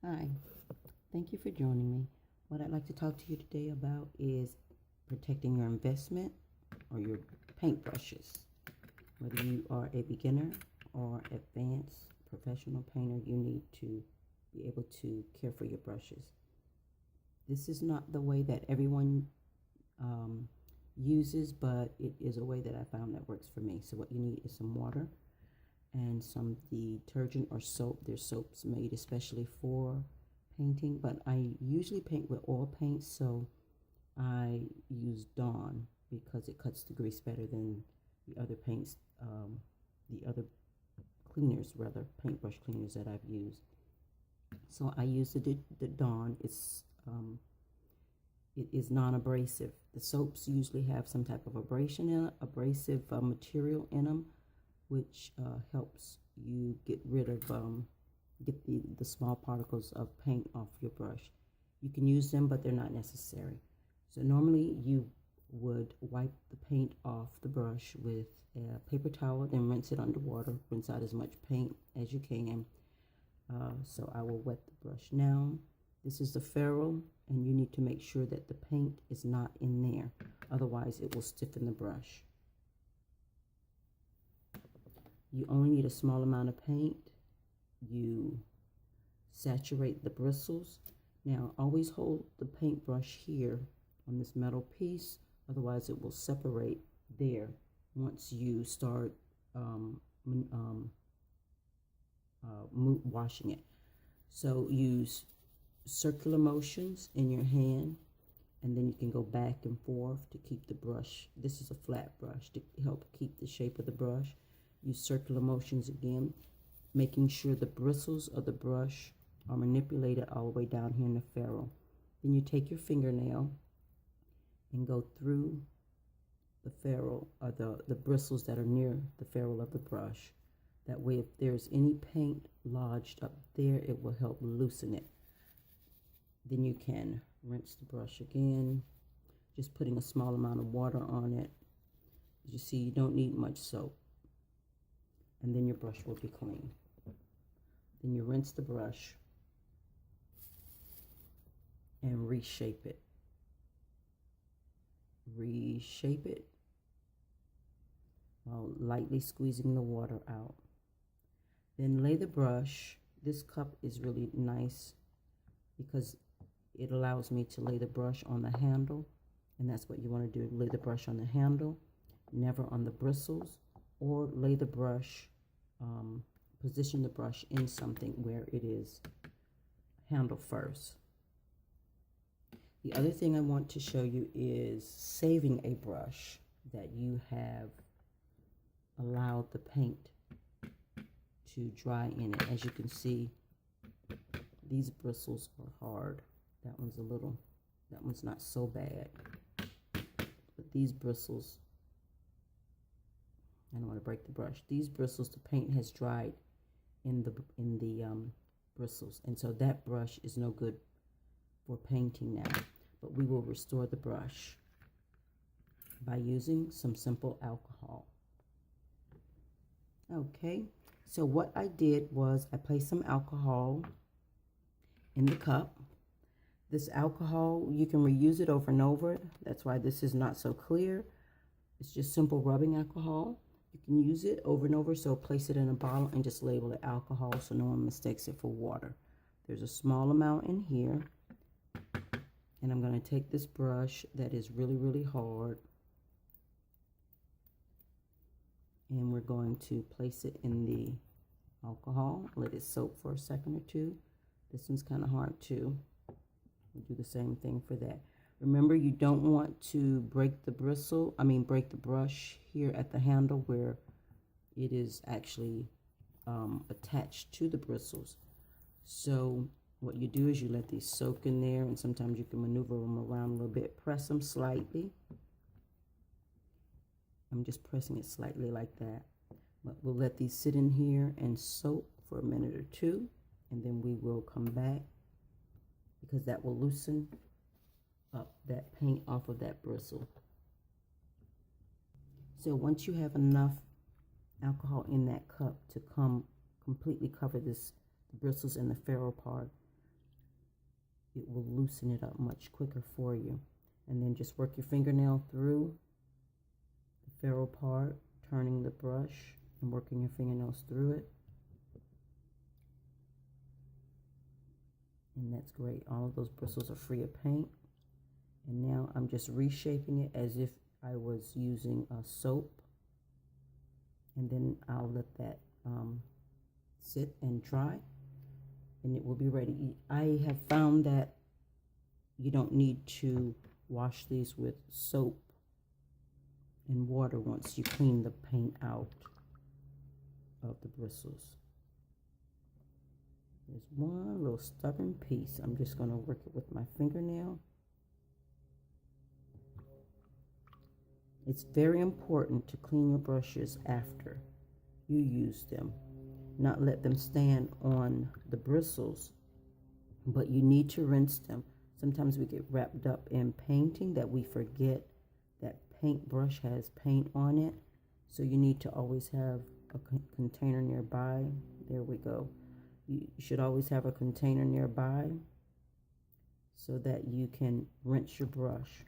Hi, thank you for joining me. What I'd like to talk to you today about is protecting your investment or your paintbrushes. Whether you are a beginner or advanced professional painter, you need to be able to care for your brushes. This is not the way that everyone uses, but it is a way that I found that works for me. So what you need is some water and some detergent or soap. There's soaps made especially for painting, but I usually paint with oil paint, so I use Dawn because it cuts the grease better than the other paints, the other cleaners, rather, paintbrush cleaners that I've used. So I use the Dawn. It is non-abrasive. The soaps usually have some type of abrasive material in them, which helps you get rid of get the small particles of paint off your brush. You can use them, but they're not necessary. So normally you would wipe the paint off the brush with a paper towel, then rinse it underwater, rinse out as much paint as you can. So I will wet the brush now. This is the ferrule, and you need to make sure that the paint is not in there. Otherwise, it will stiffen the brush. You only need a small amount of paint. You saturate the bristles. Now, always hold the paintbrush here on this metal piece, otherwise it will separate there once you start washing it. So use circular motions in your hand, and then you can go back and forth to keep the brush. This is a flat brush to help keep the shape of the brush. Use circular motions again, making sure the bristles of the brush are manipulated all the way down here in the ferrule. Then you take your fingernail and go through the ferrule, or the bristles that are near the ferrule of the brush. That way, if there's any paint lodged up there, it will help loosen it. Then you can rinse the brush again, just putting a small amount of water on it. As you see, you don't need much soap. And then your brush will be clean. Then you rinse the brush and reshape it. Reshape it while lightly squeezing the water out. Then lay the brush. This cup is really nice because it allows me to lay the brush on the handle, and that's what you want to do. Lay the brush on the handle, never on the bristles, or lay the brush, position the brush in something where it is handle first. The other thing I want to show you is saving a brush that you have allowed the paint to dry in it. As you can see, these bristles are hard. That one's not so bad. But these bristles, I don't want to break the brush. These bristles, the paint has dried in the bristles, and so that brush is no good for painting now. But we will restore the brush by using some simple alcohol. Okay, so what I did was I placed some alcohol in the cup. This alcohol, you can reuse it over and over. That's why this is not so clear. It's just simple rubbing alcohol. You can use it over and over, so place it in a bottle and just label it alcohol so no one mistakes it for water. There's a small amount in here, and I'm going to take this brush that is really, really hard, and we're going to place it in the alcohol, let it soak for a second or two. This one's kind of hard too. We'll do the same thing for that. Remember, you don't want to break the break the brush here at the handle where it is actually attached to the bristles. So what you do is you let these soak in there, and sometimes you can maneuver them around a little bit. Press them slightly. I'm just pressing it slightly like that. But we'll let these sit in here and soak for a minute or two, and then we will come back because that will loosen up that paint off of that bristle. So once you have enough alcohol in that cup to completely cover the bristles and the ferrule part, it will loosen it up much quicker for you. And then just work your fingernail through the ferrule part, turning the brush and working your fingernails through it. And that's great. All of those bristles are free of paint. And now I'm just reshaping it as if I was using a soap. And then I'll let that sit and dry, and it will be ready. I have found that you don't need to wash these with soap and water once you clean the paint out of the bristles. There's one little stubborn piece. I'm just going to work it with my fingernail. It's very important to clean your brushes after you use them. Not let them stand on the bristles, but you need to rinse them. Sometimes we get wrapped up in painting that we forget that paintbrush has paint on it. So you need to always have a container nearby. There we go. You should always have a container nearby so that you can rinse your brush.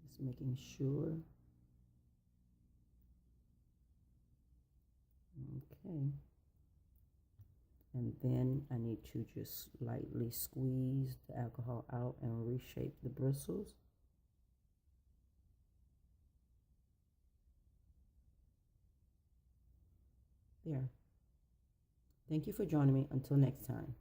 Just making sure. Okay. And then I need to just lightly squeeze the alcohol out and reshape the bristles. There. Thank you for joining me. Until next time.